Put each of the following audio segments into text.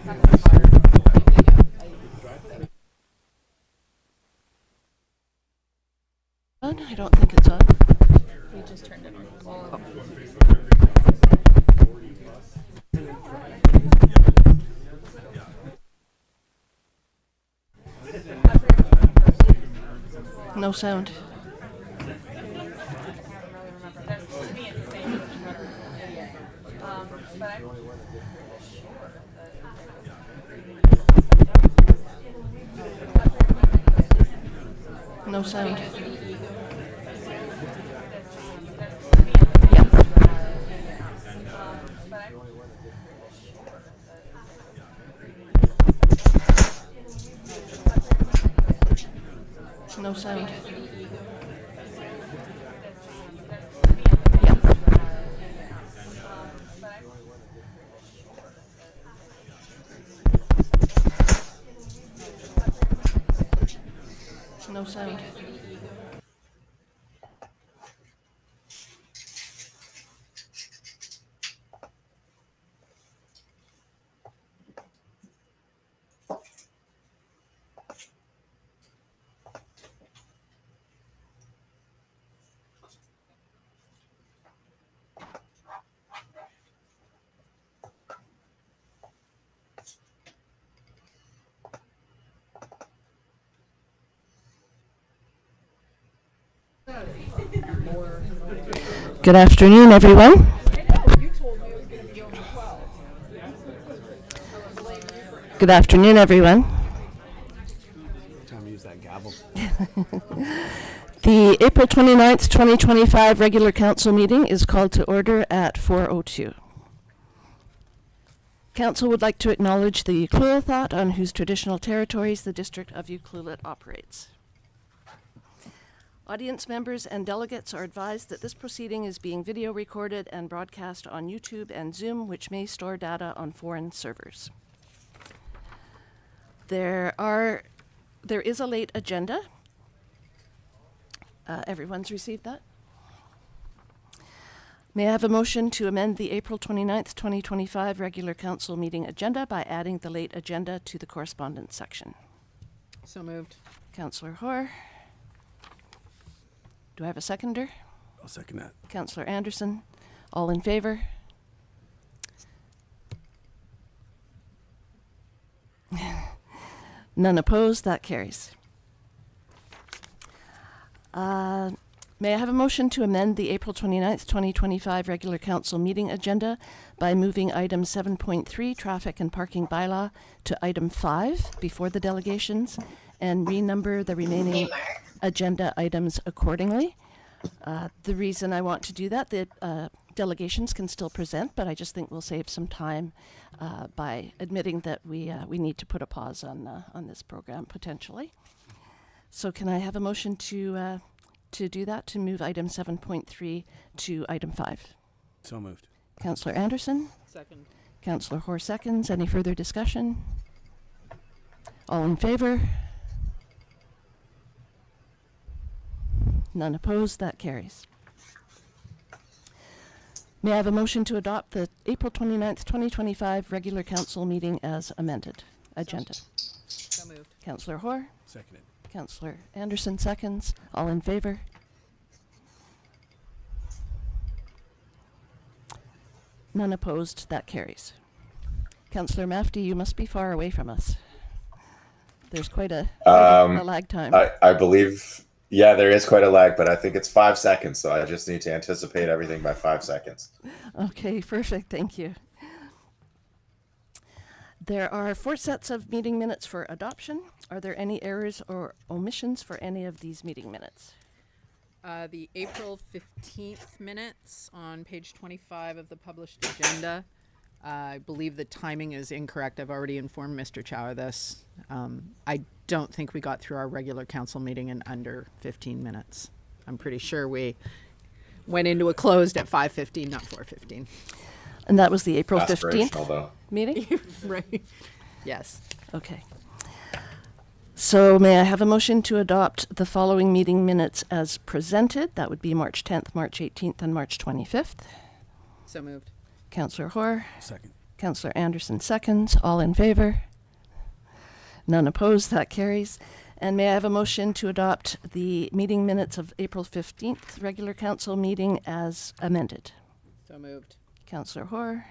On? I don't think it's on. We just turned it on. No sound. No sound. Yeah. No sound. Yeah. No sound. Good afternoon, everyone. Good afternoon, everyone. Time to use that gavel. The April 29th, 2025 regular council meeting is called to order at 4:02. Council would like to acknowledge the Klu'athot on whose traditional territories the District of Ucluelet operates. Audience members and delegates are advised that this proceeding is being video recorded and broadcast on YouTube and Zoom, which may store data on foreign servers. There is a late agenda. Everyone's received that? May I have a motion to amend the April 29th, 2025 regular council meeting agenda by adding the late agenda to the correspondence section? So moved. Councillor Hoare. Do I have a seconder? I'll second that. Councillor Anderson. All in favor? None opposed. That carries. May I have a motion to amend the April 29th, 2025 regular council meeting agenda by moving item 7.3, traffic and parking bylaw, to item 5 before the delegations and renumber the remaining agenda items accordingly. The reason I want to do that, the delegations can still present, but I just think we'll save some time by admitting that we need to put a pause on this program potentially. So can I have a motion to do that, to move item 7.3 to item 5? So moved. Councillor Anderson? Second. Councillor Hoare seconds. Any further discussion? All in favor? None opposed. That carries. May I have a motion to adopt the April 29th, 2025 regular council meeting as amended agenda? So moved. Councillor Hoare? Seconded. Councillor Anderson seconds. All in favor? None opposed. That carries. Councillor Mafty, you must be far away from us. There's quite a lag time. I believe, yeah, there is quite a lag, but I think it's 5 seconds, so I just need to anticipate everything by 5 seconds. Okay, perfect. Thank you. There are 4 sets of meeting minutes for adoption. Are there any errors or omissions for any of these meeting minutes? The April 15th minutes on page 25 of the published agenda. I believe the timing is incorrect. I've already informed Mr. Chow of this. I don't think we got through our regular council meeting in under 15 minutes. I'm pretty sure we went into a closed at 5:15, not 4:15. And that was the April 15th Aspirational, though. meeting? Right. Yes. Okay. So may I have a motion to adopt the following meeting minutes as presented? That would be March 10th, March 18th, and March 25th. So moved. Councillor Hoare, Second. Councillor Anderson seconds. All in favor? None opposed. That carries. And may I have a motion to adopt the meeting minutes of April 15th regular council meeting as amended? So moved. Councillor Hoare,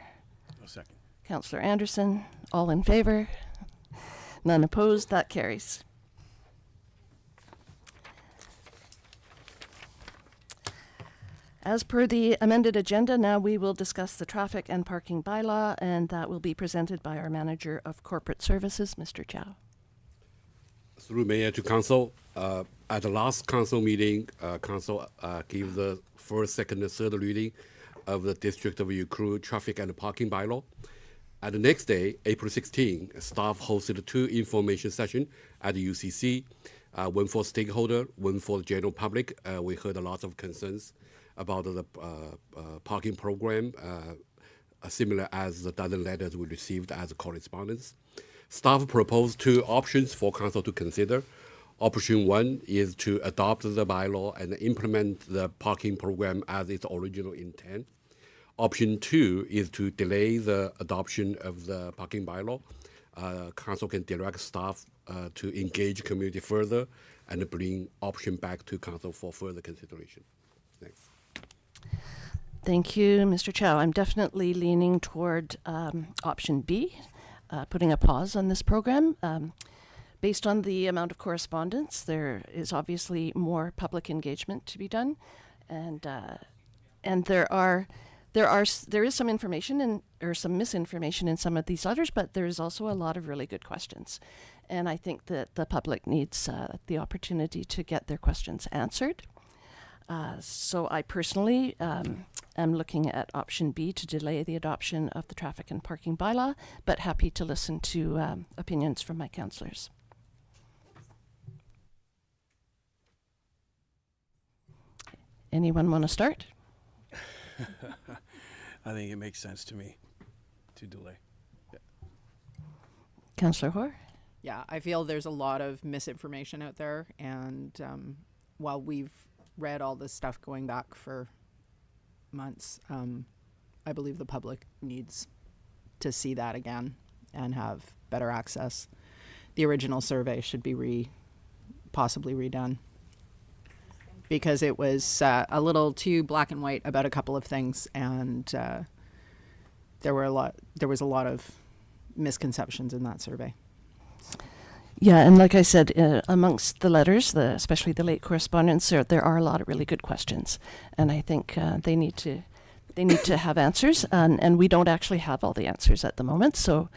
I'll second. Councillor Anderson, all in favor? None opposed. That carries. As per the amended agenda, now we will discuss the traffic and parking bylaw, and that will be presented by our Manager of Corporate Services, Mr. Chow. Through Mayor to Council, at the last council meeting, Council gave the first, second, and third reading of the District of Yukon traffic and parking bylaw. At the next day, April 16, staff hosted 2 information sessions at the UCC, one for stakeholder, one for the general public. We heard a lot of concerns about the parking program, similar as the dozen letters we received as correspondence. Staff proposed 2 options for council to consider. Option 1 is to adopt the bylaw and implement the parking program as its original intent. Option 2 is to delay the adoption of the parking bylaw. Council can direct staff to engage community further and bring option back to council for further consideration. Thanks. Thank you, Mr. Chow. I'm definitely leaning toward option B, putting a pause on this program. Based on the amount of correspondence, there is obviously more public engagement to be done, and there is some information or some misinformation in some of these letters, but there is also a lot of really good questions, and I think that the public needs the opportunity to get their questions answered. So I personally am looking at option B to delay the adoption of the traffic and parking bylaw, but happy to listen to opinions from my councillors. Anyone want to start? I think it makes sense to me to delay. Councillor Hoare? Yeah, I feel there's a lot of misinformation out there, and while we've read all this stuff going back for months, I believe the public needs to see that again and have better access. The original survey should be possibly redone, because it was a little too black and white about a couple of things, and there was a lot of misconceptions in that survey. Yeah, and like I said, amongst the letters, especially the late correspondence, there are a lot of really good questions, and I think they need to have answers, and we don't actually have all the answers at the moment. So,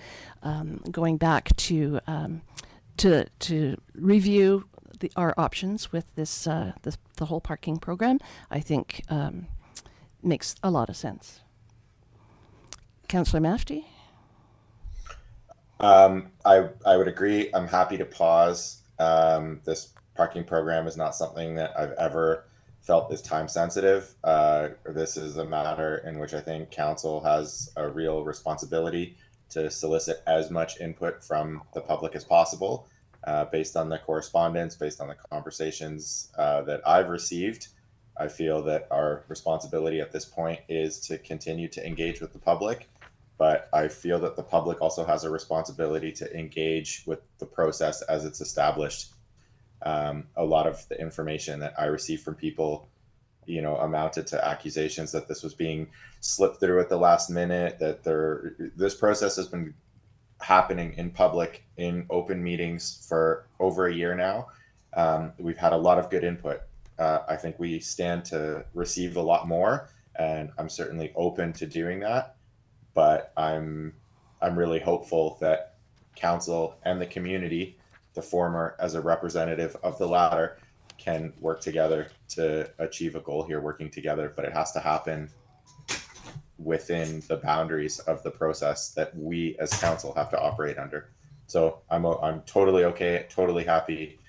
going back to review our options with the whole parking program, I think makes a lot of sense. Councillor Mafty? I would agree. I'm happy to pause. This parking program is not something that I've ever felt is time sensitive. This is a matter in which I think council has a real responsibility to solicit as much input from the public as possible, based on the correspondence, based on the conversations that I've received. I feel that our responsibility at this point is to continue to engage with the public. But I feel that the public also has a responsibility to engage with the process as it's established. A lot of the information that I received from people, amounted to accusations that this was being slipped through at the last minute, that this process has been happening in public, in open meetings for over a year now. We've had a lot of good input. I think we stand to receive a lot more, and I'm certainly open to doing that. But I'm really hopeful that council and the community, the former as a representative of the latter, can work together to achieve a goal here, working together. But it has to happen within the boundaries of the process that we as council have to operate under. So I'm totally okay, totally happy,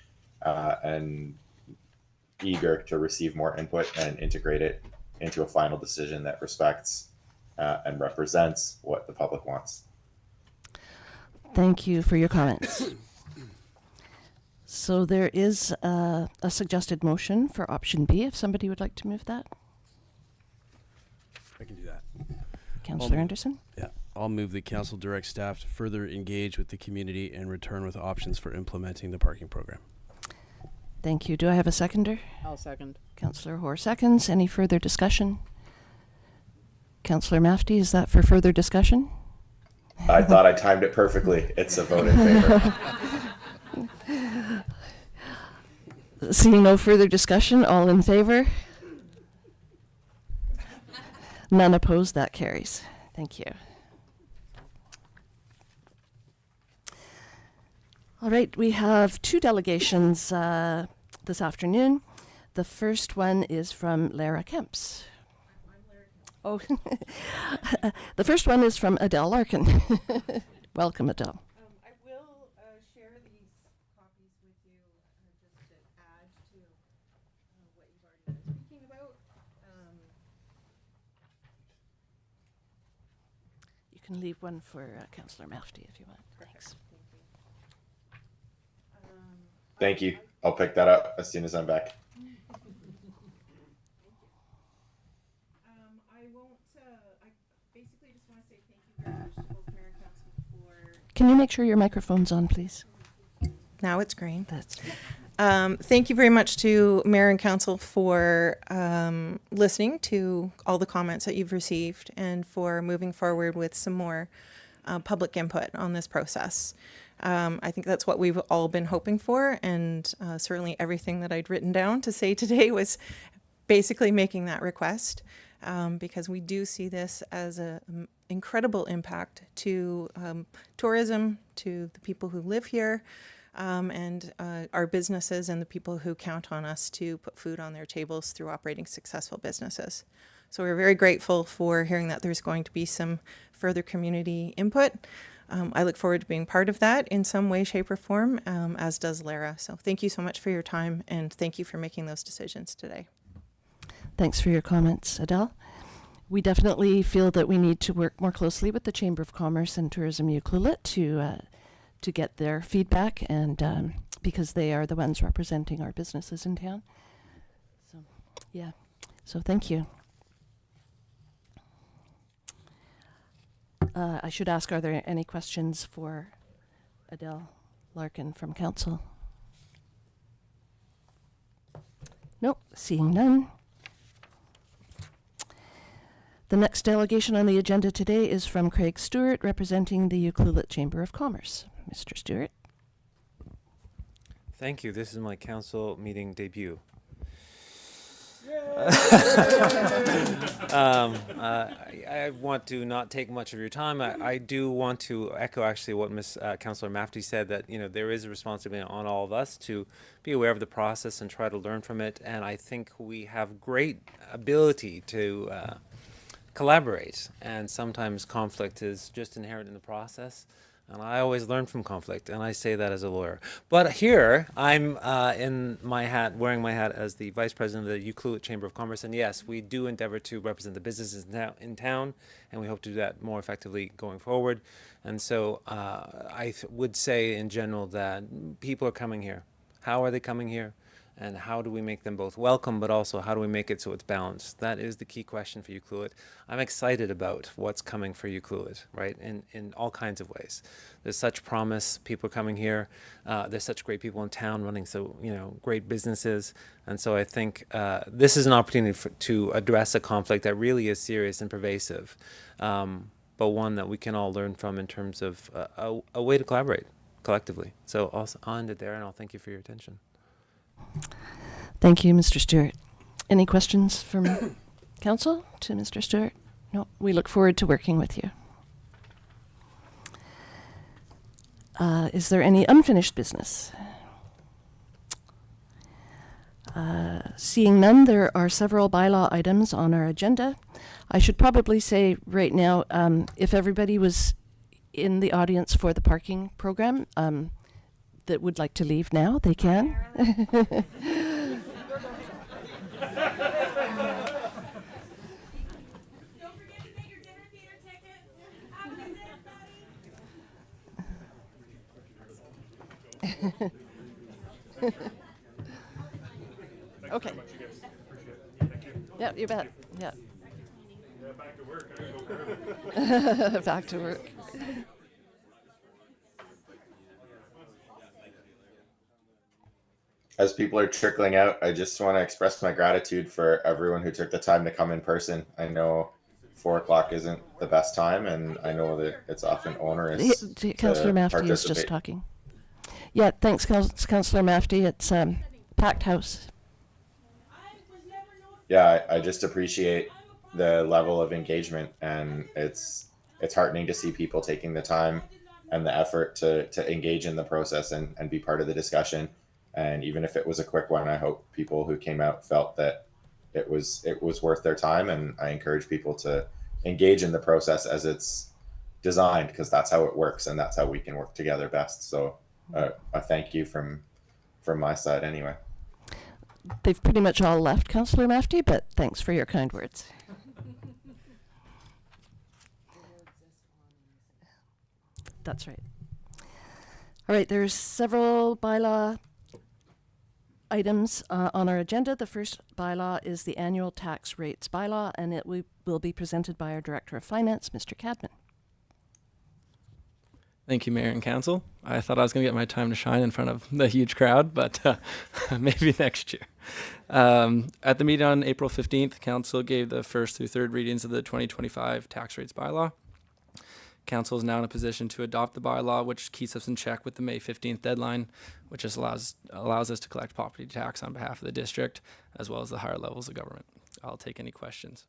and eager to receive more input and integrate it into a final decision that respects and represents what the public wants. Thank you for your comments. So there is a suggested motion for option B, if somebody would like to move that. I can do that. Councillor Anderson? Yeah. I'll move the council direct staff to further engage with the community and return with options for implementing the parking program. Thank you. Do I have a seconder? I'll second. Councillor Hoare seconds. Any further discussion? Councillor Mafty, is that for further discussion? I thought I timed it perfectly. It's a vote in favor. Seeing no further discussion, all in favor? None opposed, that carries. Thank you. All right, we have two delegations this afternoon. The first one is from Lara Kemps. Oh, the first one is from Adele Larkin. Welcome, Adele. I will share these copies with you just to add to what you've already been speaking about. You can leave one for Councillor Mafty if you want. Thanks. Thank you. I'll pick that up as soon as I'm back. I won't, I basically just want to say thank you very much to both Mayor and Council for... Can you make sure your microphone's on, please? Now it's green. That's Thank you very much to Mayor and Council for listening to all the comments that you've received and for moving forward with some more public input on this process. I think that's what we've all been hoping for, and certainly everything that I'd written down to say today was basically making that request, because we do see this as an incredible impact to tourism, to the people who live here, and our businesses and the people who count on us to put food on their tables through operating successful businesses. So we're very grateful for hearing that there's going to be some further community input. I look forward to being part of that in some way, shape, or form, as does Lara. So thank you so much for your time, and thank you for making those decisions today. Thanks for your comments, Adele. We definitely feel that we need to work more closely with the Chamber of Commerce and Tourism Ucluelet to get their feedback, and because they are the ones representing our businesses in town. So, yeah. So thank you. I should ask, are there any questions for Adele Larkin from Council? Nope, seeing none. The next delegation on the agenda today is from Craig Stewart, representing the Ucluelet Chamber of Commerce. Mr. Stewart. Thank you. This is my council meeting debut. I want to not take much of your time. I do want to echo actually what Councillor Mafty said, that there is a responsibility on all of us to be aware of the process and try to learn from it. And I think we have great ability to collaborate, and sometimes conflict is just inherent in the process. And I always learn from conflict, and I say that as a lawyer. But here, I'm in my hat, wearing my hat as the Vice President of the Ucluelet Chamber of Commerce. And yes, we do endeavor to represent the businesses in town, and we hope to do that more effectively going forward. And so I would say in general that people are coming here. How are they coming here? And how do we make them both welcome, but also how do we make it so it's balanced? That is the key question for Ucluelet. I'm excited about what's coming for Ucluelet, right, in all kinds of ways. There's such promise. People are coming here. There's such great people in town running great businesses. And so I think this is an opportunity to address a conflict that really is serious and pervasive, but one that we can all learn from in terms of a way to collaborate collectively. So I'll end it there, and I'll thank you for your attention. Thank you, Mr. Stewart. Any questions from Council to Mr. Stewart? No, we look forward to working with you. Is there any unfinished business? Seeing none, there are several bylaw items on our agenda. I should probably say right now, if everybody was in the audience for the parking program, that would like to leave now, they can. Okay. Yeah, you bet. Yeah. Back to work. As people are trickling out, I just want to express my gratitude for everyone who took the time to come in person. I know 4 o'clock isn't the best time, and I know that it's often onerous. Councillor to Mafty is just participate. talking. Yeah, thanks, Councillor Mafty. It's packed house. Yeah, I just appreciate the level of engagement, and it's heartening to see people taking the time and the effort to engage in the process and be part of the discussion. And even if it was a quick one, I hope people who came out felt that it was worth their time. And I encourage people to engage in the process as it's designed, because that's how it works and that's how we can work together best. So a thank you from my side anyway. They've pretty much all left, Councillor Mafty, but thanks for your kind words. That's right. All right, there's several bylaw items on our agenda. The first bylaw is the annual tax rates bylaw, and it will be presented by our Director of Finance, Mr. Cadman. Thank you, Mayor and Council. I thought I was going to get my time to shine in front of the huge crowd, but maybe next year. At the meeting on April 15th, Council gave the first through third readings of the 2025 tax rates bylaw. Council is now in a position to adopt the bylaw, which keeps us in check with the May 15th deadline, which just allows us to collect property tax on behalf of the district, as well as the higher levels of government. I'll take any questions.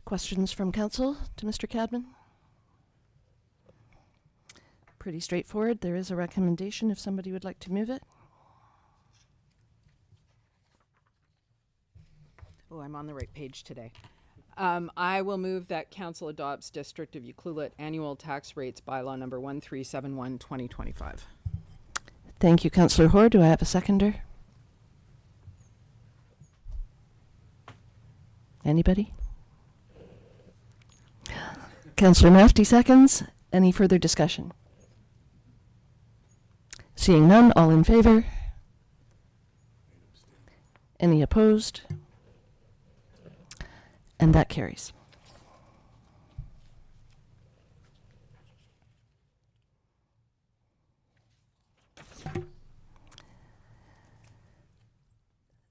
Questions from Council to Mr. Cadman? Pretty straightforward. There is a recommendation if somebody would like to move it. Oh, I'm on the right page today. I will move that Council adopts District of Ucluelet Annual Tax Rates Bylaw number 1371, 2025. Thank you, Councillor Hoare. Do I have a seconder? Anybody? Councillor Mafty seconds. Any further discussion? Seeing none, all in favor? Any opposed? And that carries.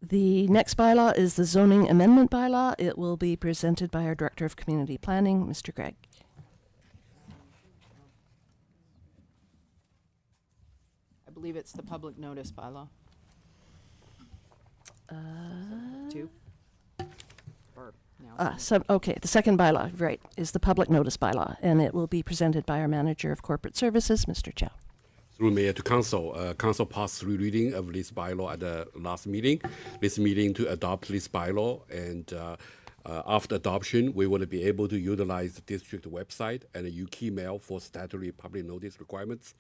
The next bylaw is the zoning amendment bylaw. It will be presented by our Director of Community Planning, Mr. Gregg. I believe it's the public notice bylaw. Two? Or now Okay, the second bylaw, right, is the public notice bylaw, and it will be presented by our Manager of Corporate Services, Mr. Chow. Through Mayor to Council, Council passed through reading of this bylaw at the last meeting. This meeting to adopt this bylaw, and after adoption, we will be able to utilize the district website and a UKmail for statutory public notice requirements.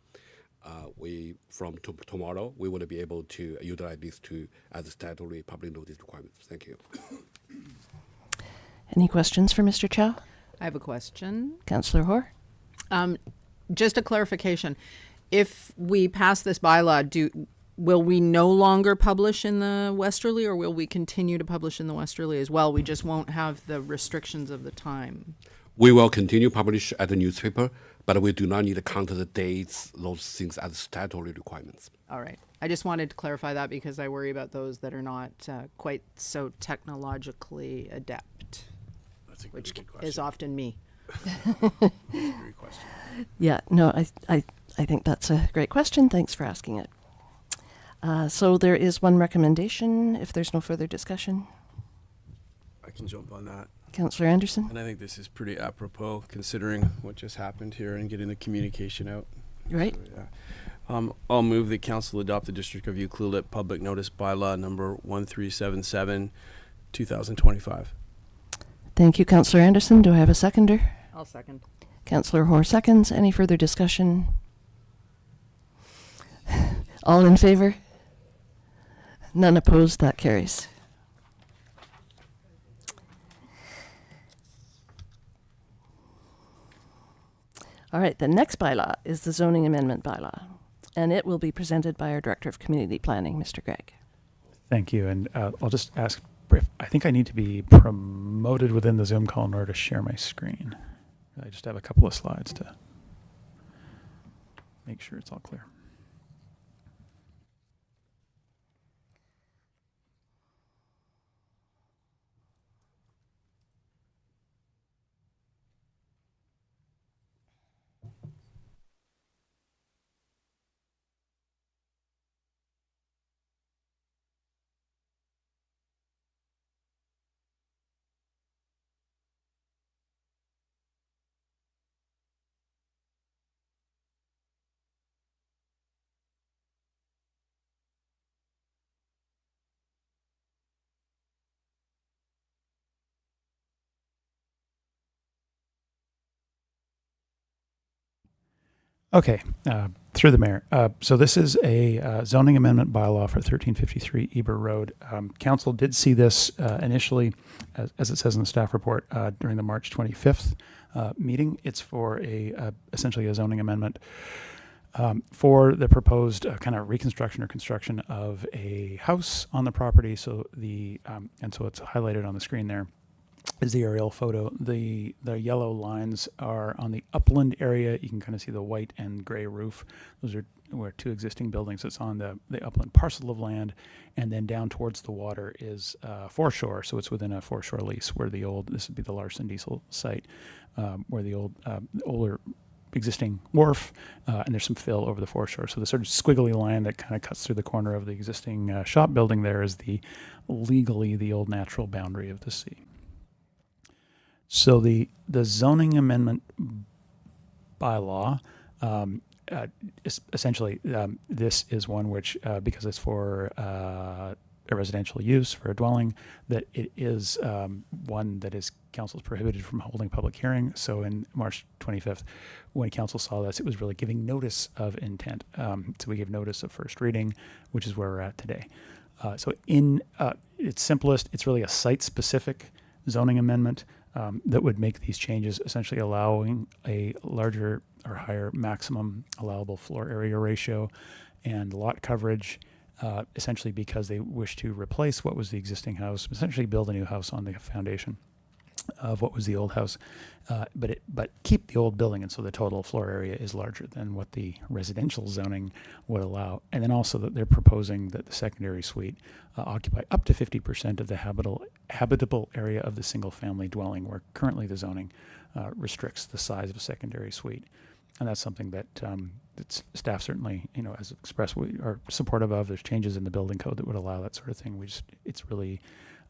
From tomorrow, we will be able to utilize this as a statutory public notice requirements. Thank you. Any questions for Mr. Chow? I have a question. Councillor Hoare? Just a clarification. If we pass this bylaw, will we no longer publish in the Westerly, or will we continue to publish in the Westerly as well? We just won't have the restrictions of the time. We will continue publish at the newspaper, but we do not need to counter the dates, those things as statutory requirements. All right. I just wanted to clarify that because I worry about those that are not quite so technologically adept, That's a which good question. is often me. Great question. Yeah, no, I think that's a great question. Thanks for asking it. So there is one recommendation, if there's no further discussion. I can jump on that. Councillor Anderson? And I think this is pretty apropos considering what just happened here and getting the communication out. Right. So, yeah. I'll move that Council adopt the District of Ucluelet Public Notice Bylaw number 1377, 2025. Thank you, Councillor Anderson. Do I have a seconder? I'll second. Councillor Hoare seconds. Any further discussion? All in favor? None opposed. That carries. All right, the next bylaw is the zoning amendment bylaw, and it will be presented by our Director of Community Planning, Mr. Gregg. Thank you. And I'll just ask I think I need to be promoted within the Zoom call in order to share my screen. I just have a couple of slides to make sure it's all clear. Okay, through the mayor. So this is a zoning amendment bylaw for 1353 Eber Road. Council did see this initially, as it says in the staff report, during the March 25th meeting. It's for essentially a zoning amendment for the proposed kind of reconstruction or construction of a house on the property. So and so it's highlighted on the screen there. Is the aerial photo. The yellow lines are on the upland area. You can kind of see the white and gray roof. Those were two existing buildings. It's on the upland parcel of land, and then down towards the water is foreshore. So it's within a foreshore lease where this would be the Larson Diesel site, where the older existing wharf, and there's some fill over the foreshore. So the sort of squiggly line that kind of cuts through the corner of the existing shop building there is legally the old natural boundary of the sea. So the zoning amendment bylaw, essentially, this is one which, because it's for a residential use, for a dwelling, that it is one that is council's prohibited from holding public hearing. So in March 25th, when council saw this, it was really giving notice of intent. So we give notice of first reading, which is where we're at today. So in its simplest, it's really a site-specific zoning amendment that would make these changes, essentially allowing a larger or higher maximum allowable floor area ratio and lot coverage, essentially because they wish to replace what was the existing house, essentially build a new house on the foundation of what was the old house, but keep the old building, and so the total floor area is larger than what the residential zoning would allow. And then also that they're proposing that the secondary suite occupy up to 50% of the habitable area of the single-family dwelling, where currently the zoning restricts the size of a secondary suite. And that's something that staff certainly, as expressed, we are supportive of. There's changes in the building code that would allow that sort of thing. It's really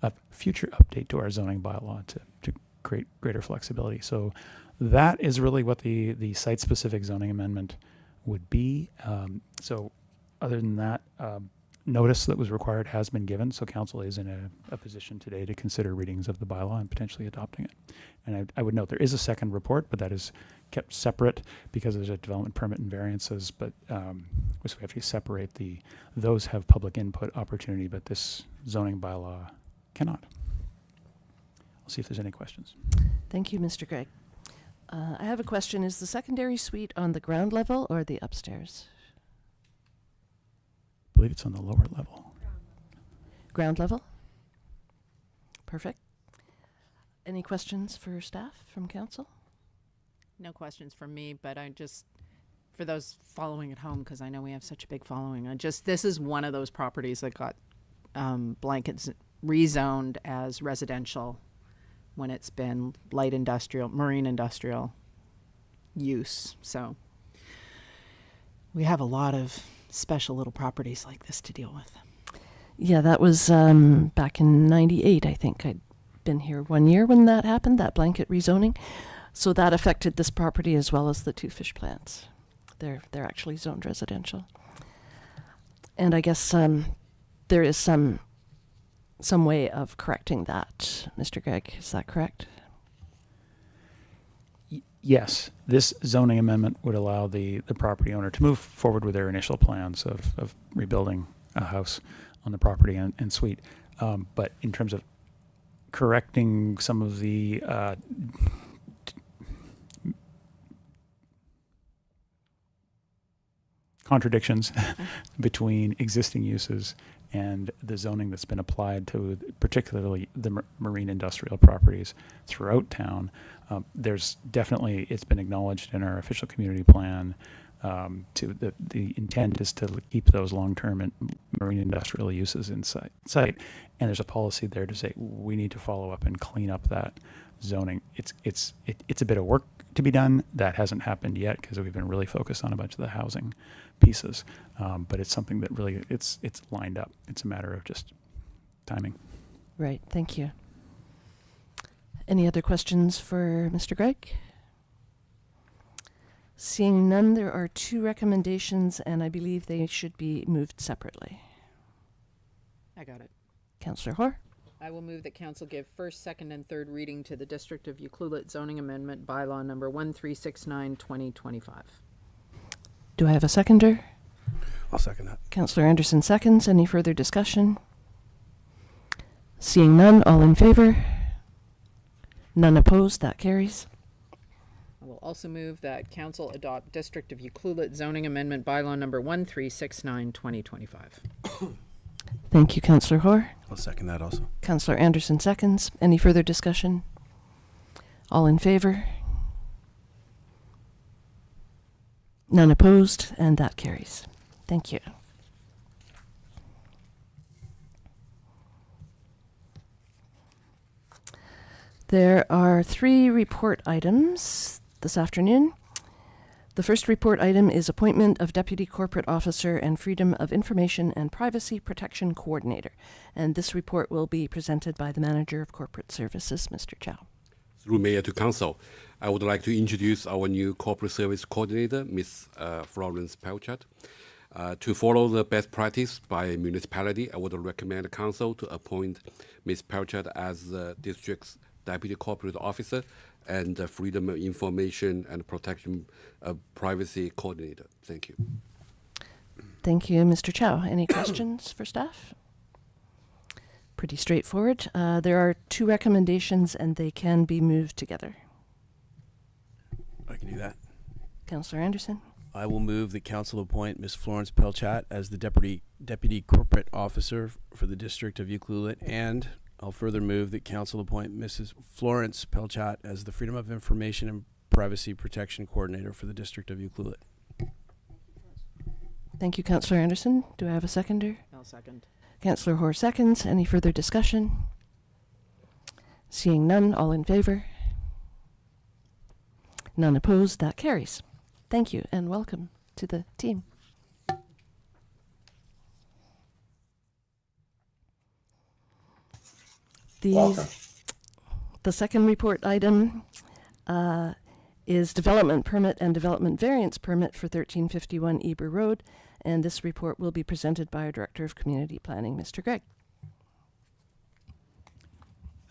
a future update to our zoning bylaw to create greater flexibility. So that is really what the site-specific zoning amendment would be. So other than that, notice that was required has been given. So council is in a position today to consider readings of the bylaw and potentially adopting it. And I would note there is a second report, but that is kept separate because there's a development permit and variances, but so we have to separate those have public input opportunity, but this zoning bylaw cannot. I'll see if there's any questions. Thank you, Mr. Gregg. I have a question. Is the secondary suite on the ground level or the upstairs? I believe it's on the lower level. Ground level? Perfect. Any questions for staff from council? No questions from me, but for those following at home, because I know we have such a big following, this is one of those properties that got blankets rezoned as residential when it's been light industrial, marine industrial use. So we have a lot of special little properties like this to deal with. Yeah, that was back in 98, I think. I'd been here 1 year when that happened, that blanket rezoning. So that affected this property as well as the two fish plants. They're actually zoned residential. And I guess there is some way of correcting that, Mr. Gregg. Is that correct? Yes, this zoning amendment would allow the property owner to move forward with their initial plans of rebuilding a house on the property and suite. But in terms of correcting some of the contradictions between existing uses and the zoning that's been applied to particularly the marine industrial properties throughout town. There's definitely, it's been acknowledged in our official community plan. To the intent is to keep those long-term and marine industrial uses in sight, and there's a policy there to say we need to follow up and clean up that zoning. It's a bit of work to be done. That hasn't happened yet because we've been really focused on a bunch of the housing pieces, but it's something that really it's lined up. It's a matter of just timing. Right, thank you. Any other questions for Mr. Gregg? Seeing none, there are 2 recommendations, and I believe they should be moved separately. I got it. Councillor Hoare? I will move that council give first, second, and third reading to the District of Ucluelet zoning amendment bylaw number 1369/2025. Do I have a seconder? I'll second that. Councillor Anderson seconds. Any further discussion? Seeing none, all in favor? None opposed, that carries. I will also move that council adopt District of Ucluelet zoning amendment bylaw number 1369/2025. Thank you, Councillor Hoare. I'll second that also. Councillor Anderson seconds. Any further discussion? All in favor? None opposed, and that carries. Thank you. There are 3 report items this afternoon. The first report item is appointment of Deputy Corporate Officer and Freedom of Information and Privacy Protection Coordinator. And this report will be presented by the Manager of Corporate Services, Mr. Chow. Through Mayor to Council, I would like to introduce our new Corporate Service Coordinator, Ms. Florence Pelchat. To follow the best practice by municipality, I would recommend the Council to appoint Ms. Pelchat as the District's Deputy Corporate Officer and Freedom of Information and Protection Privacy Coordinator. Thank you. Thank you, Mr. Chow. Any questions for staff? Pretty straightforward. There are 2 recommendations and they can be moved together. I can do that. Councillor Anderson? I will move that council appoint Ms. Florence Pelchat as the Deputy Corporate Officer for the District of Ucluelet, and I'll further move that council appoint Mrs. Florence Pelchat as the Freedom of Information and Privacy Protection Coordinator for the District of Ucluelet. Thank you, Councillor Anderson. Do I have a seconder? I'll second. Councillor Hoare seconds. Any further discussion? Seeing none, all in favor? None opposed, that carries. Thank you and welcome to the team. Welcome. The second report item is development permit and development variance permit for 1351 Eber Road, and this report will be presented by our Director of Community Planning, Mr. Gregg.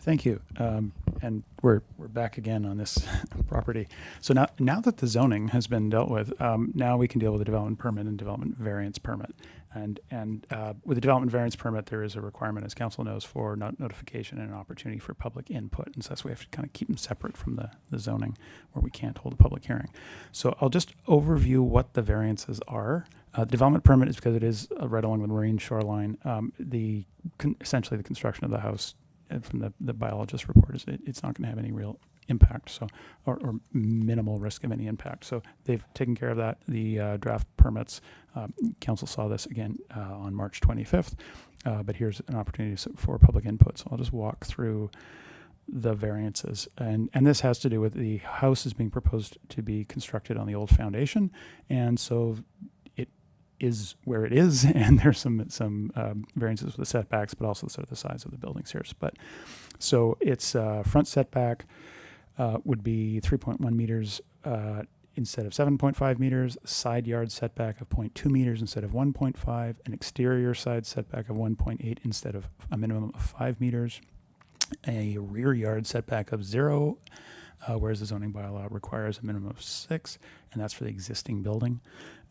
Thank you. And we're back again on this property. So now that the zoning has been dealt with, now we can deal with the development permit and development variance permit. And with the development variance permit, there is a requirement, as council knows, for notification and an opportunity for public input. And so that's why we have to kind of keep them separate from the zoning, where we can't hold a public hearing. So I'll just overview what the variances are. Development permit is because it is right along the marine shoreline. Essentially the construction of the house from the biologist report is it's not going to have any real impact, so or minimal risk of any impact. So they've taken care of that. The draft permits, council saw this again on March 25th, but here's an opportunity for public input. So I'll just walk through the variances, and this has to do with the house is being proposed to be constructed on the old foundation, and so is where it is, and there's some variances with the setbacks, but also sort of the size of the buildings here. But so its front setback would be 3.1 meters instead of 7.5 meters, side yard setback of 0.2 meters instead of 1.5, an exterior side setback of 1.8 instead of a minimum of 5 meters, a rear yard setback of 0, whereas the zoning bylaw requires a minimum of 6, and that's for the existing building.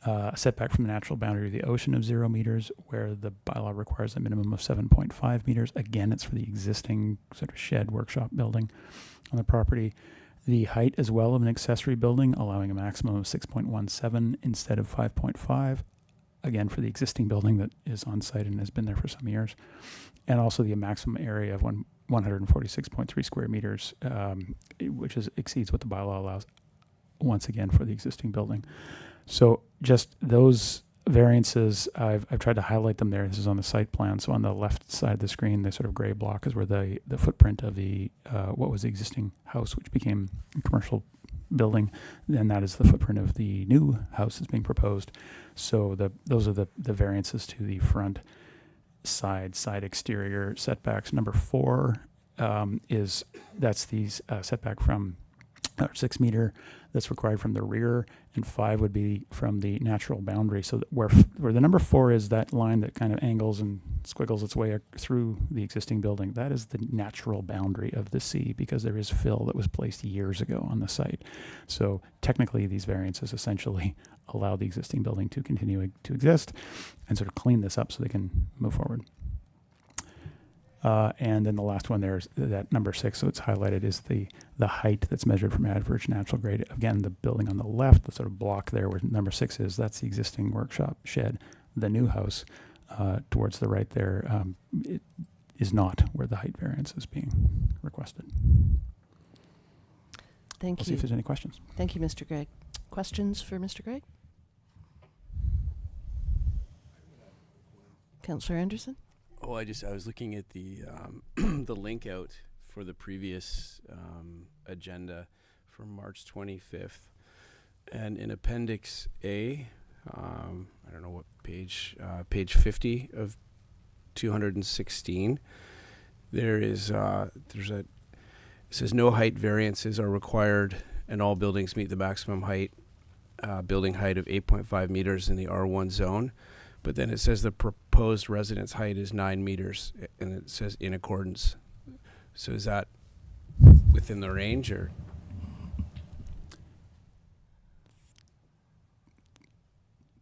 A setback from the natural boundary of the ocean of 0 meters, where the bylaw requires a minimum of 7.5 meters. Again, it's for the existing sort of shed workshop building on the property. The height as well of an accessory building, allowing a maximum of 6.17 instead of 5.5. again, for the existing building that is on site and has been there for some years. And also the maximum area of 146.3 square meters, which exceeds what the bylaw allows, once again, for the existing building. So just those variances, I've tried to highlight them there. This is on the site plan. So on the left side of the screen, the sort of gray block is where the footprint of the what was the existing house, which became a commercial building. Then that is the footprint of the new house that's being proposed. So those are the variances to the front side exterior setbacks. Number 4 that's the setback from 6 meter that's required from the rear, and 5 would be from the natural boundary. So that where the number 4 is, that line that kind of angles and squiggles its way through the existing building, that is the natural boundary of the C, because there is fill that was placed years ago on the site. So technically these variances essentially allow the existing building to continue to exist and sort of clean this up so they can move forward. And then the last one there is that number 6, so it's highlighted, is the height that's measured from average natural grade. Again, the building on the left, the sort of block there where number 6 is, that's the existing workshop shed. The new house towards the right there it is not where the height variance is being requested. Thank We'll see you. if there's any questions. Thank you, Mr. Gregg. Questions for Mr. Gregg? Councillor Anderson? Oh, I was looking at the the link out for the previous agenda from March 25th, and in Appendix A, I don't know what page 50 of 216. It says no height variances are required, and all buildings meet the maximum height building height of 8.5 meters in the R1 zone. But then it says the proposed residence height is 9 meters, and it says in accordance. So is that within the range, or?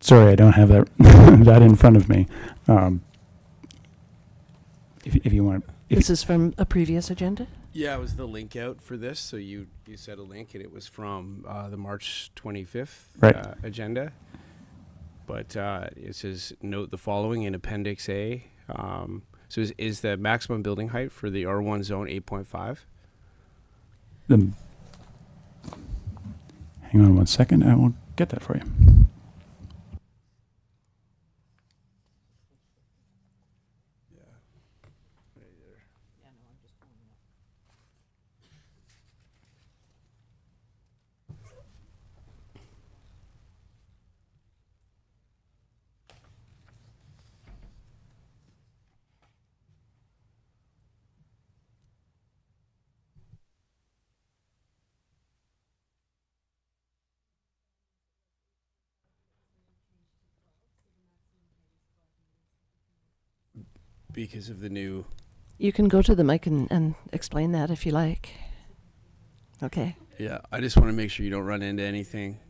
Sorry, I don't have that that in front of me. If you want, This is from a previous agenda? Yeah, it was the link out for this. So you said a link, and it was from the March 25th Right. Agenda. But it says, note the following in Appendix A. So is the maximum building height for the R1 zone 8.5? Hang on one second. I will get that for you. Because of the new. You can go to the mic and explain that if you like. Okay. Yeah, I just want to make sure you don't run into anything.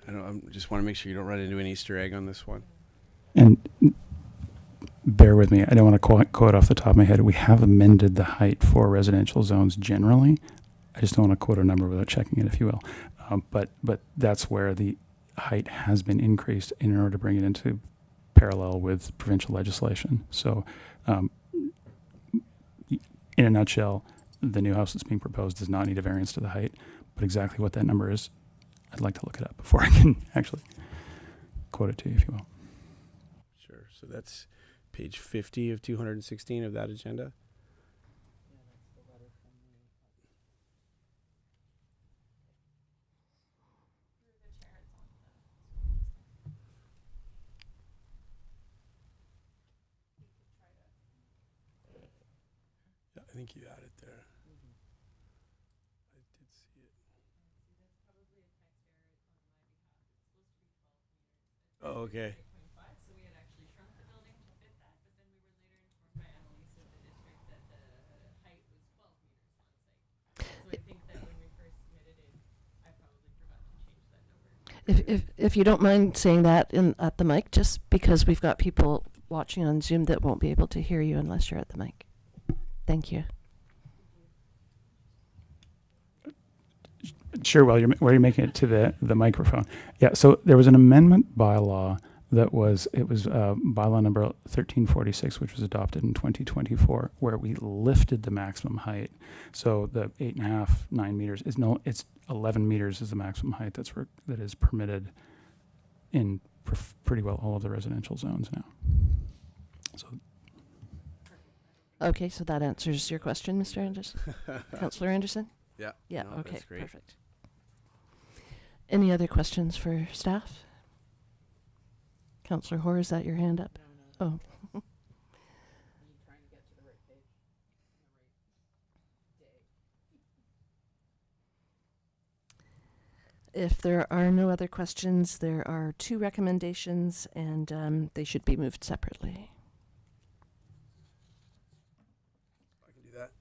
I just want to make sure you don't run into an Easter egg on this one. And bear with me. I don't want to quote off the top of my head. We have amended the height for residential zones generally. I just don't want to quote a number without checking it, if you will. But that's where the height has been increased in order to bring it into parallel with provincial legislation. So, in a nutshell, the new house that's being proposed does not need a variance to the height, but exactly what that number is, I'd like to look it up before I can actually quote it to you, if you will. Sure. So that's page 50 of 216 of that agenda. Yeah, I think you had it there. I did see it. Oh, okay. If you don't mind saying that at the mic, just because we've got people watching on Zoom that won't be able to hear you unless you're at the mic. Thank you. Sure, while you're making it to the microphone. Yeah, so there was an amendment by law It was bylaw number 1346, which was adopted in 2024, where we lifted the maximum height. So the 8.5, 9 meters is it's 11 meters is the maximum height that is permitted in pretty well all of the residential zones now. So Okay, so that answers your question, Mr. Anderson? Councillor Anderson? Yeah. Yeah, no, okay, that's great. perfect. Any other questions for staff? Councillor Hoare, is that your hand up? Oh. If there are no other questions, there are 2 recommendations, and they should be moved separately. I can do that.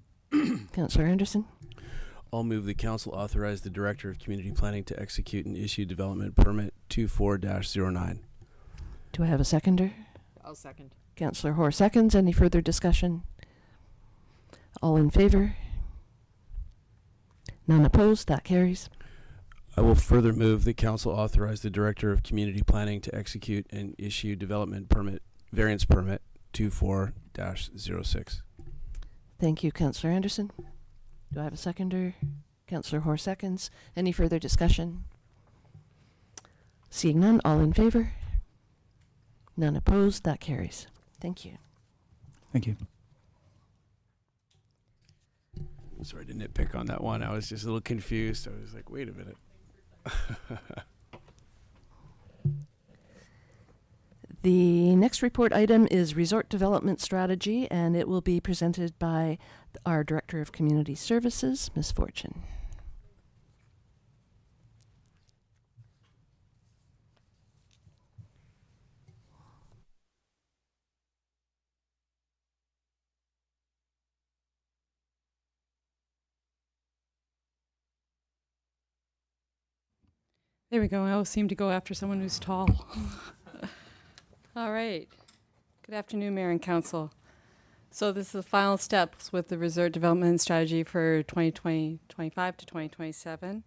Councillor Anderson? I'll move the council authorize the Director of Community Planning to execute and issue development permit 24-09. Do I have a seconder? I'll second. Councillor Hoare seconds. Any further discussion? All in favor? None opposed? That carries. I will further move the council authorize the Director of Community Planning to execute and issue development permit, variance permit 24-06. Thank you, Councillor Anderson. Do I have a seconder? Councillor Hoare seconds. Any further discussion? Seeing none, all in favor? None opposed? That carries. Thank you. thank you. Sorry to nitpick on that one. I was just a little confused. I was like, wait a minute. The next report item is Resort Development Strategy, and it will be presented by our Director of Community Services, Ms. Fortune. There we go. I always seem to go after someone who's tall. All right. Good afternoon, Mayor and Council. So this is the final steps with the Resort Development Strategy for 2025 to 2027.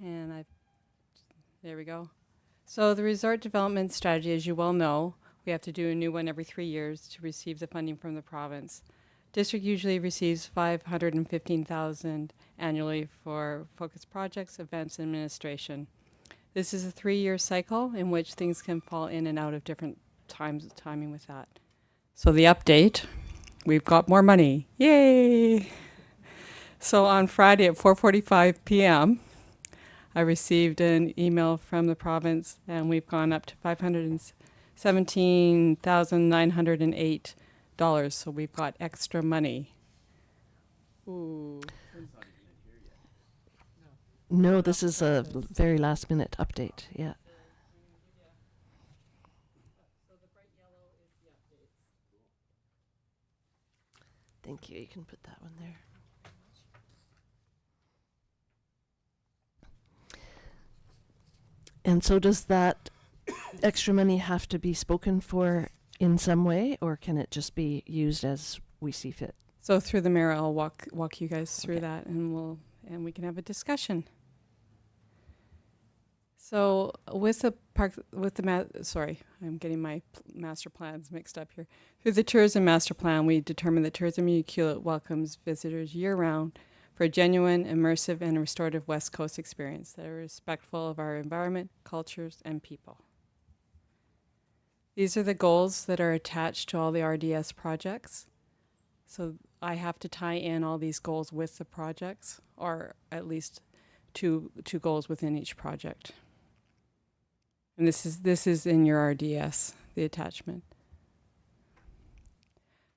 And there we go. So the Resort Development Strategy, as you well know, we have to do a new one every 3 years to receive the funding from the province. District usually receives $515,000 annually for focused projects, events, and administration. This is a 3-year cycle in which things can fall in and out of different timing with that. So the update, we've got more money. Yay! So on Friday at 4:45 p.m., I received an email from the province, and we've gone up to $517,908. So we've got extra money. Ooh. No, this is a very last minute update. Yeah. Thank you. You can put that one there. And so does that extra money have to be spoken for in some way, or can it just be used as we see fit? So through the mayor, I'll walk you guys through Okay. that, and we can have a discussion. So with the I'm getting my master plans mixed up here. Through the tourism master plan, we determined that Tourism Ukiulet welcomes visitors year-round for a genuine, immersive, and restorative West Coast experience that are respectful of our environment, cultures, and people. These are the goals that are attached to all the RDS projects. So I have to tie in all these goals with the projects, or at least two goals within each project. And this is in your RDS, the attachment.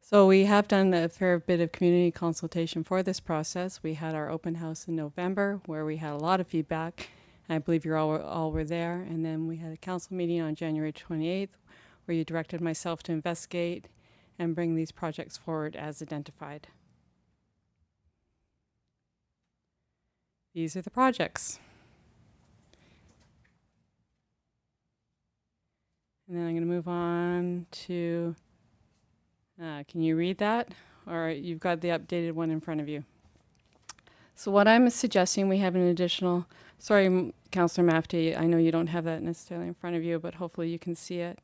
So we have done a fair bit of community consultation for this process. We had our open house in November where we had a lot of feedback. And I believe you all were there. And then we had a council meeting on January 28th where you directed myself to investigate and bring these projects forward as identified. These are the projects. And then I'm going to move on to, can you read that? Or you've got the updated one in front of you. So what I'm suggesting, we have an additional, sorry, Councillor Mafti, I know you don't have that necessarily in front of you, but hopefully you can see it.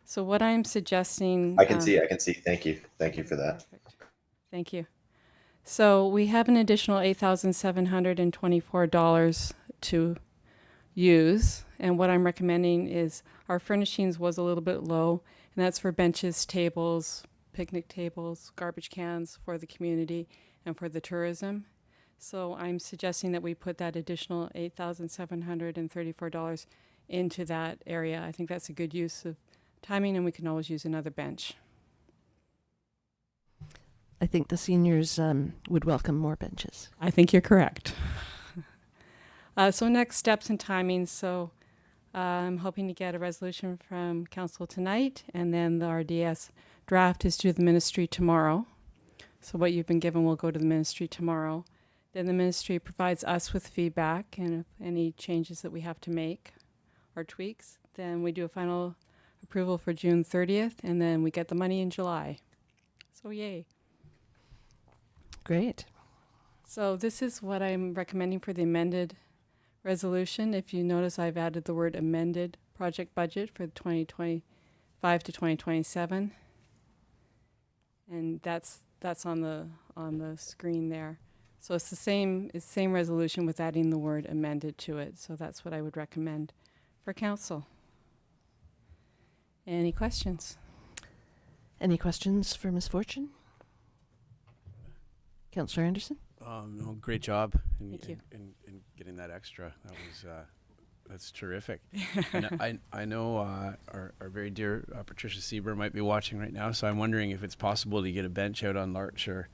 So what I'm suggesting. I can see. Thank you. Thank you for that. Perfect. Thank you. So we have an additional $8,724 to use. And what I'm recommending is our furnishings was a little bit low, and that's for benches, tables, picnic tables, garbage cans for the community and for the tourism. So I'm suggesting that we put that additional $8,734 into that area. I think that's a good use of timing, and we can always use another bench. I think the seniors would welcome more benches. I think you're correct. So next steps and timings. So I'm hoping to get a resolution from council tonight, and then the RDS draft is to the ministry tomorrow. So what you've been given will go to the ministry tomorrow. Then the ministry provides us with feedback and if any changes that we have to make or tweaks. Then we do a final approval for June 30th, and then we get the money in July. So yay. Great. So this is what I'm recommending for the amended resolution. If you notice, I've added the word amended project budget for 2025 to 2027. And that's on the screen there. So it's the same resolution with adding the word amended to it. So that's what I would recommend for council. Any questions? Any questions for Ms. Fortune? Councillor Anderson? No, great job in, Thank you. in getting that extra. That was that's terrific. And I know our very dear Patricia Sieber might be watching right now, so I'm wondering if it's possible to get a bench out on Larch or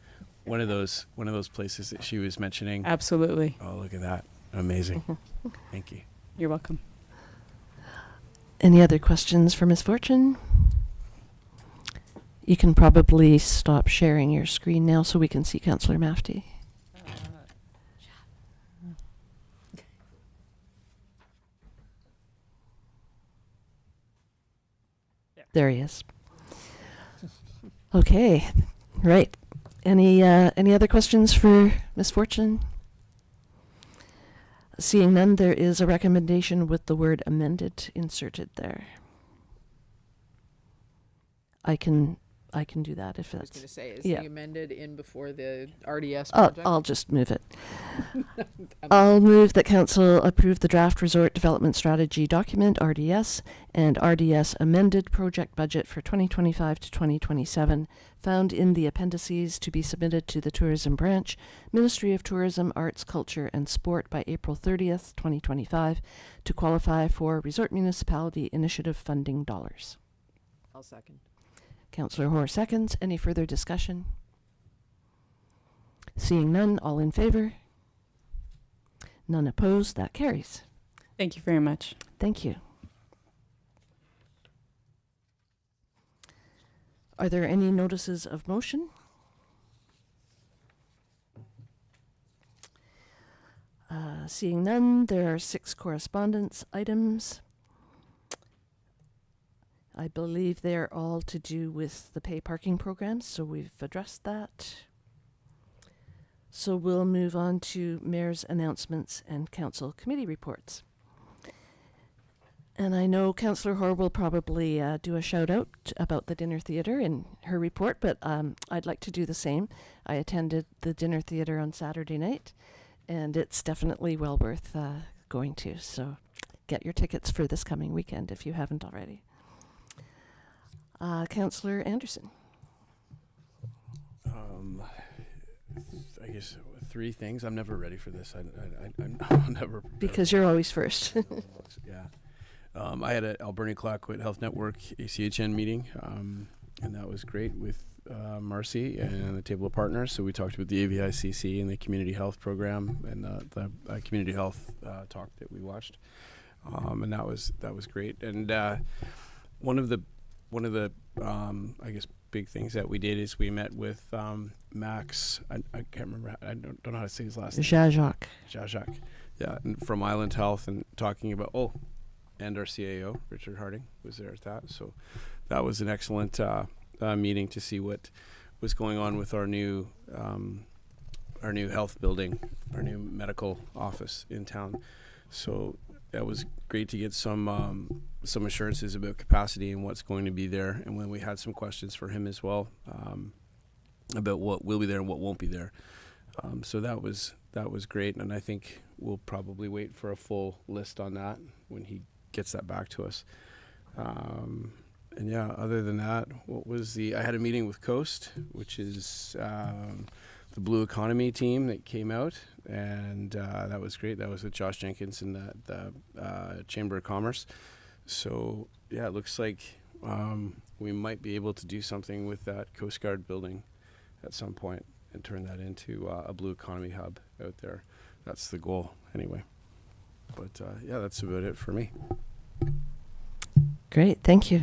one of those places that she was mentioning. Absolutely. Oh, look at that! Amazing. Thank you. You're welcome. Any other questions for Ms. Fortune? You can probably stop sharing your screen now so we can see Councillor Mafti. There he is. Okay, right. Any other questions for Ms. Fortune? Seeing none, there is a recommendation with the word amended inserted there. I can do that if I was that's. going to say, is yeah. the amended in before the RDS I'll project? just move it. I'll move that council approve the draft resort development strategy document, RDS, and RDS amended project budget for 2025 to 2027, found in the appendices to be submitted to the Tourism Branch, Ministry of Tourism, Arts, Culture and Sport by April 30th, 2025, to qualify for Resort Municipality Initiative funding dollars. I'll second. Councillor Hoare seconds. Any further discussion? Seeing none, all in favor? None opposed. That carries. Thank you very much. Thank you. Are there any notices of motion? Seeing none, there are 6 correspondence items. I believe they're all to do with the pay parking programs, so we've addressed that. So we'll move on to mayor's announcements and council committee reports. And I know Councillor Hoare will probably do a shout out about the dinner theatre in her report, but I'd like to do the same. I attended the dinner theatre on Saturday night, and it's definitely well worth going to. So get your tickets for this coming weekend if you haven't already. Councillor Anderson. I guess 3 things. I'm never ready for this. I'm never. Because you're always first. Yeah. I had an Alberni Clayoquot Health Network ACHN meeting, and that was great with Marcy and the table of partners. So we talked about the AVICC and the community health program and the community health talk that we watched, and that was great. And one of the I guess big things that we did is we met with Max. I can't remember. I don't know how to say his last name. Jacques. Yeah, and from Island Health, and talking about and our CAO Richard Harding was there at that. So that was an excellent meeting to see what was going on with our new our new health building, our new medical office in town. So that was great to get some assurances about capacity and what's going to be there. And when we had some questions for him as well about what will be there and what won't be there. So that was great. And I think we'll probably wait for a full list on that when he gets that back to us. And yeah, other than that, I had a meeting with Coast, which is the Blue Economy team that came out, and that was great. That was with Josh Jenkins and the Chamber of Commerce. So yeah, it looks like we might be able to do something with that Coast Guard building at some point and turn that into a Blue Economy hub out there. That's the goal anyway. But yeah, that's about it for me. Great, thank you.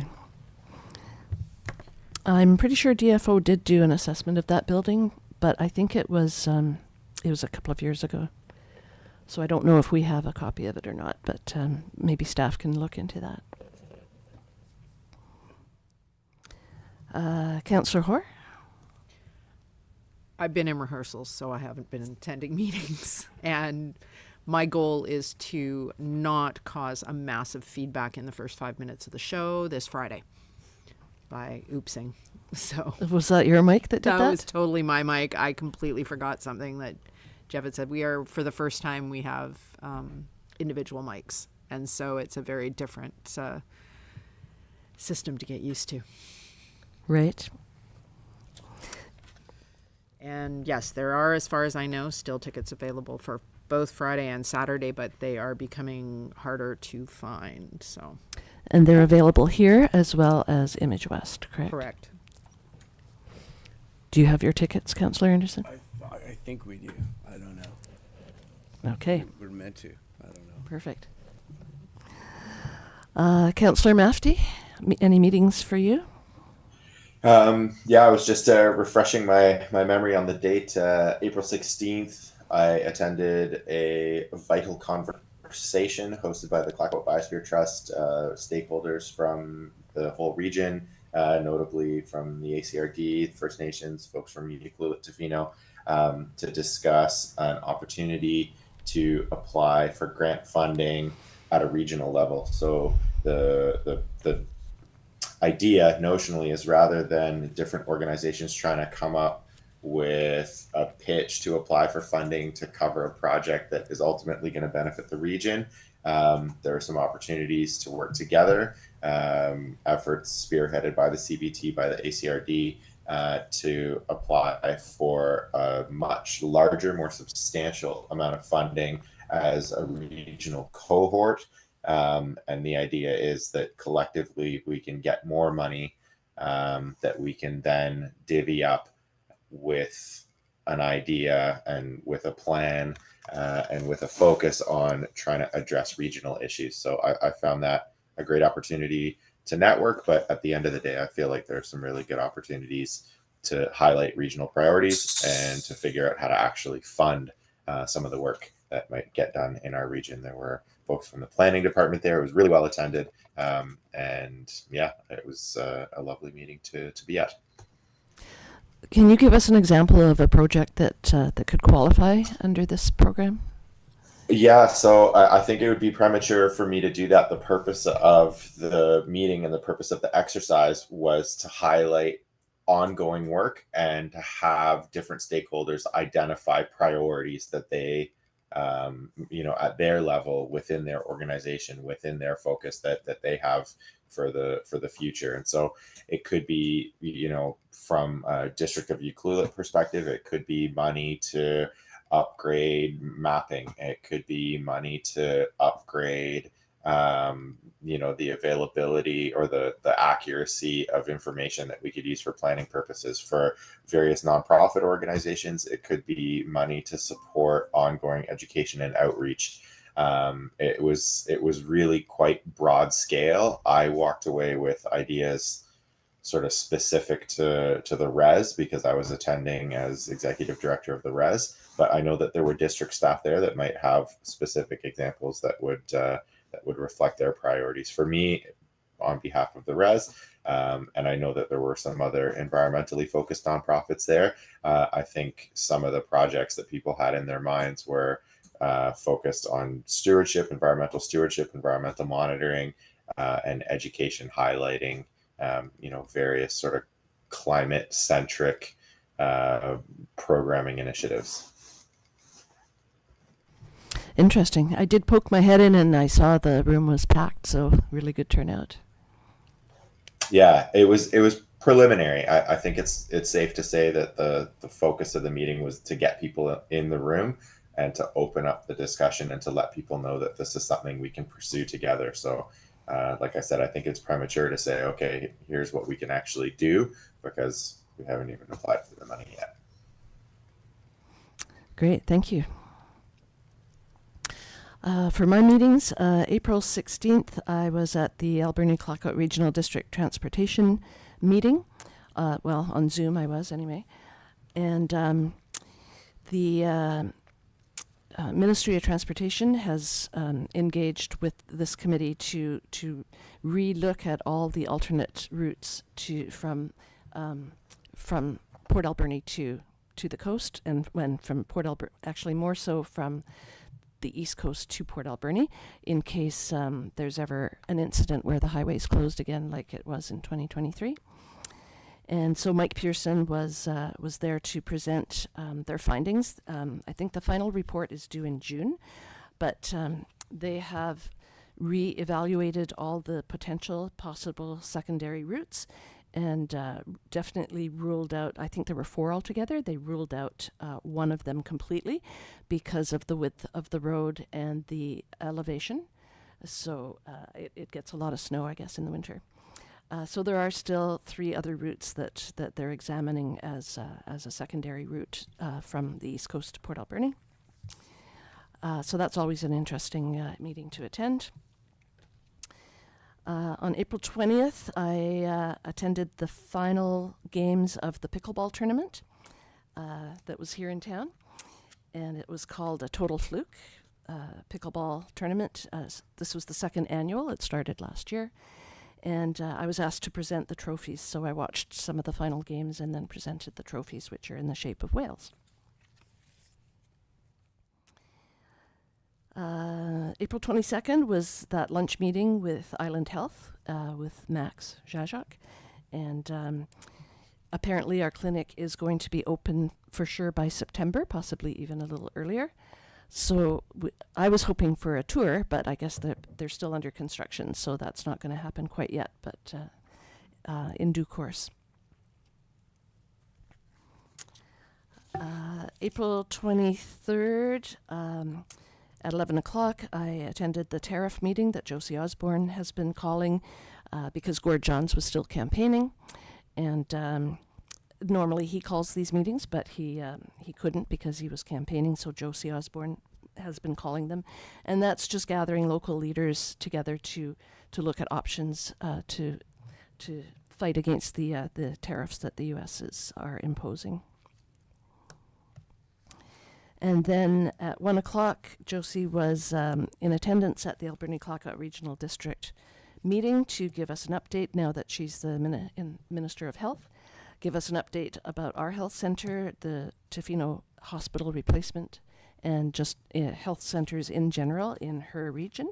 I'm pretty sure DFO did do an assessment of that building, but I think it was a couple of years ago. So I don't know if we have a copy of it or not, but maybe staff can look into that. Councillor Hoare? I've been in rehearsals, so I haven't been attending meetings. And my goal is to not cause a massive feedback in the first 5 minutes of the show this Friday by oopsing. So Was that your mic that did that? that was totally my mic. I completely forgot something that Jeff had said. For the first time, we have individual mics. And so it's a very different system to get used to. Right. And yes, there are, as far as I know, still tickets available for both Friday and Saturday, but they are becoming harder to find. So And they're available here as well as Image West, correct? correct. Do you have your tickets, Councillor Anderson? I think we do. I don't know. Okay, We're meant to. I don't know. perfect. Councillor Mafty, any meetings for you? Yeah, I was just refreshing my memory on the date. April 16th, I attended a vital conversation hosted by the Clackahoe Biosphere Trust, stakeholders from the whole region, notably from the ACRD, First Nations, folks from Unicluit, Tofino, to discuss an opportunity to apply for grant funding at a regional level. So the idea notionally is, rather than different organizations trying to come up with a pitch to apply for funding to cover a project that is ultimately going to benefit the region, there are some opportunities to work together, efforts spearheaded by the CBT, by the ACRD, to apply for a much larger, more substantial amount of funding as a regional cohort. And the idea is that collectively we can get more money that we can then divvy up with an idea and with a plan and with a focus on trying to address regional issues. So I found that a great opportunity to network, but at the end of the day, I feel like there are some really good opportunities to highlight regional priorities and to figure out how to actually fund some of the work that might get done in our region. There were folks from the planning department there. It was really well attended. And yeah, it was a lovely meeting to be at. Can you give us an example of a project that that could qualify under this program? Yeah, so I think it would be premature for me to do that. The purpose of the meeting and the purpose of the exercise was to highlight ongoing work and to have different stakeholders identify priorities that they at their level, within their organization, within their focus, that they have for the future. And so it could be, from a District of Ucluelet perspective, it could be money to upgrade mapping. It could be money to upgrade the availability or the accuracy of information that we could use for planning purposes. For various nonprofit organizations, it could be money to support ongoing education and outreach. It was really quite broad scale. I walked away with ideas sort of specific to the res because I was attending as executive director of the res, but I know that there were district staff there that might have specific examples that would reflect their priorities. For me, on behalf of the res, And I know that there were some other environmentally focused nonprofits there. I think some of the projects that people had in their minds were focused on stewardship, environmental monitoring, and education, highlighting, various sort of climate-centric programming initiatives. Interesting. I did poke my head in and I saw the room was packed, so really good turnout. Yeah, it was preliminary. I think it's safe to say that the focus of the meeting was to get people in the room and to open up the discussion and to let people know that this is something we can pursue together. So, like I said, I think it's premature to say, okay, here's what we can actually do, because we haven't even applied for the money yet. Great, thank you. For my meetings, April 16th, I was at the Alberni-Clayoquot Regional District Transportation meeting. On Zoom I was anyway. And the Ministry of Transportation has engaged with this committee to re-look at all the alternate routes from Port Alberni to the coast, and from Port Alberni, actually more so from the East Coast to Port Alberni, in case there's ever an incident where the highway's closed again, like it was in 2023. And so Mike Pearson was there to present their findings. I think the final report is due in June, but they have re-evaluated all the potential possible secondary routes, and definitely ruled out, I think there were 4 altogether, they ruled out one of them completely because of the width of the road and the elevation. So it gets a lot of snow, I guess, in the winter. So there are still 3 other routes that they're examining as a secondary route from the East Coast to Port Alberni. So that's always an interesting meeting to attend. On April 20th, I attended the final games of the pickleball tournament that was here in town, and it was called a Total Fluke pickleball tournament. This was the 2nd annual. It started last year, and I was asked to present the trophies, so I watched some of the final games and then presented the trophies, which are in the shape of whales. April 22nd was that lunch meeting with Island Health with Max Jajak, and apparently our clinic is going to be open for sure by September, possibly even a little earlier. So I was hoping for a tour, but I guess they're still under construction, so that's not going to happen quite yet, but in due course. April 23rd, at 11 o'clock, I attended the tariff meeting that Josie Osborne has been calling because Gord Johns was still campaigning. And normally he calls these meetings, but he couldn't because he was campaigning, so Josie Osborne has been calling them. And that's just gathering local leaders together to look at options to fight against the tariffs that the U.S. are imposing. And then at 1 o'clock, Josie was in attendance at the Alberni-Clayoquot Regional District meeting to give us an update, now that she's the Minister of Health, give us an update about our health center, the Tofino Hospital replacement, and just health centers in general in her region.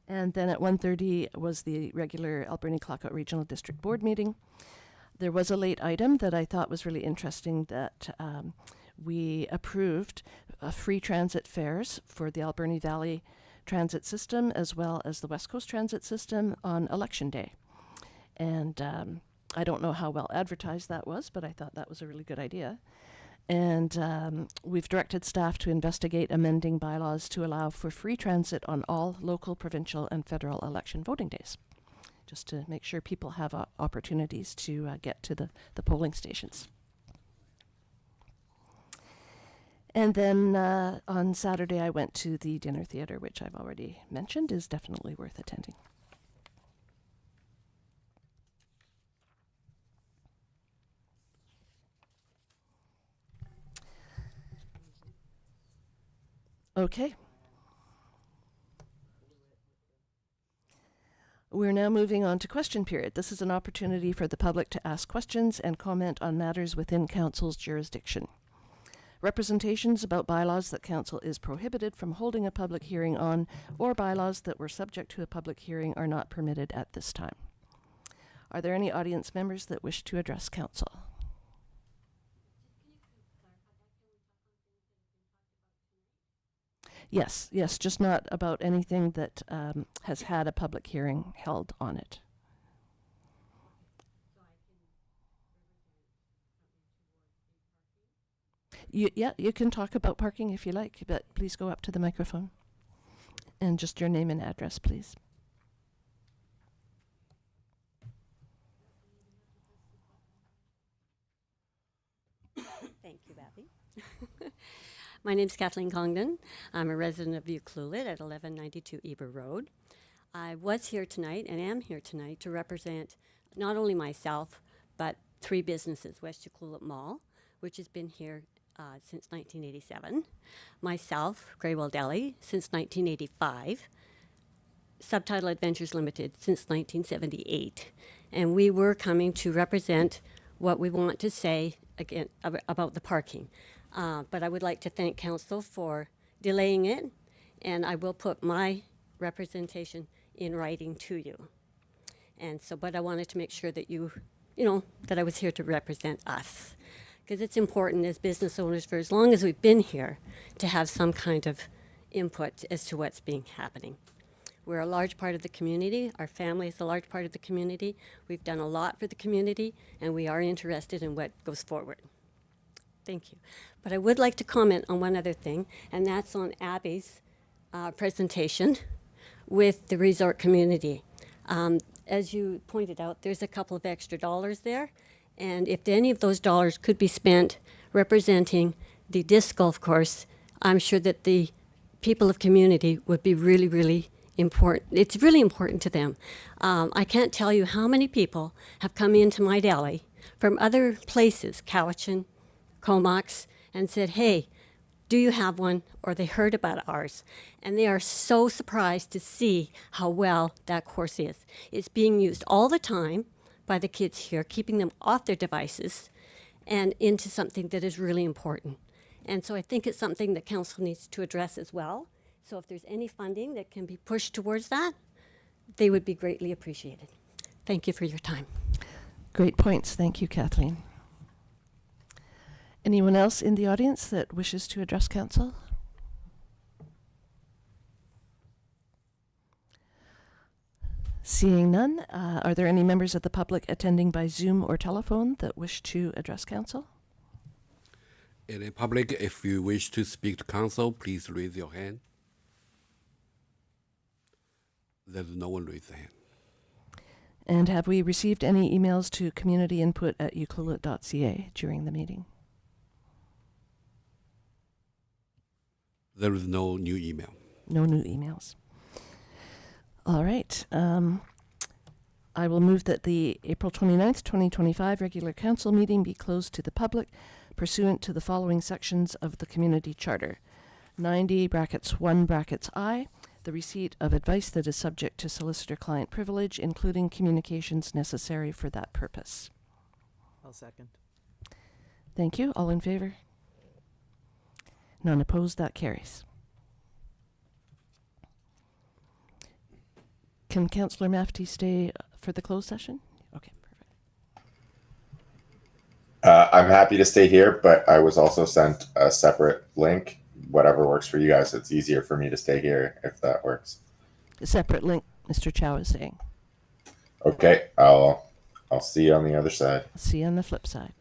And then at 1:30 was the regular Alberni-Clayoquot Regional District Board meeting. There was a late item that I thought was really interesting, that we approved free transit fares for the Alberni Valley Transit System as well as the West Coast Transit System on Election Day. And I don't know how well advertised that was, but I thought that was a really good idea. And we've directed staff to investigate amending bylaws to allow for free transit on all local, provincial, and federal election voting days, just to make sure people have opportunities to get to the polling stations. And then on Saturday, I went to the dinner theater, which I've already mentioned is definitely worth attending. Okay. We're now moving on to question period. This is an opportunity for the public to ask questions and comment on matters within council's jurisdiction. Representations about bylaws that council is prohibited from holding a public hearing on, or bylaws that were subject to a public hearing, are not permitted at this time. Are there any audience members that wish to address council? Yes, just not about anything that has had a public hearing held on it. You can talk about parking if you like, but please go up to the microphone. And just your name and address, please. Thank you, Abby. My name's Kathleen Congdon. I'm a resident of Ucluelet at 1192 Eber Road. I was here tonight and am here tonight to represent not only myself, but 3 businesses, West Ucluelet Mall, which has been here since 1987, myself, Greywell Deli, since 1985, Subtitle Adventures Limited since 1978, and we were coming to represent what we want to say again about the parking. But I would like to thank council for delaying it, and I will put my representation in writing to you. And so, but I wanted to make sure that you know, that I was here to represent us, because it's important as business owners, for as long as we've been here, to have some kind of input as to what's happening. We're a large part of the community. Our family is a large part of the community. We've done a lot for the community, and we are interested in what goes forward. Thank you. But I would like to comment on one other thing, and that's on Abby's presentation with the resort community. As you pointed out, there's a couple of extra dollars there, and if any of those dollars could be spent representing the disc golf course, I'm sure that the people of community would be really, really important. It's really important to them. I can't tell you how many people have come into my deli from other places, Cowichan, Comox, and said, hey, do you have one? Or they heard about ours. And they are so surprised to see how well that course is. It's being used all the time by the kids here, keeping them off their devices and into something that is really important. And so I think it's something that council needs to address as well. So if there's any funding that can be pushed towards that, they would be greatly appreciated. Thank you for your time. Great points. Thank you, Kathleen. Anyone else in the audience that wishes to address council? Seeing none, are there any members of the public attending by Zoom or telephone that wish to address council? In the public, if you wish to speak to council, please raise your hand. There's no one raised their hand. And have we received any emails to communityinput@ucluelet.ca during the meeting? There is no new email. No new emails. All right. I will move that the April 29th, 2025 regular council meeting be closed to the public pursuant to the following sections of the community charter. 90(1)(I), the receipt of advice that is subject to solicitor-client privilege, including communications necessary for that purpose. I'll second. Thank you. All in favor? None opposed. That carries. Can Councillor Mafty stay for the closed session? Okay, perfect. I'm happy to stay here, but I was also sent a separate link. Whatever works for you guys. It's easier for me to stay here if that works. A separate link, Mr. Chow is saying. Okay, I'll see you on the other side. See you on the flip side.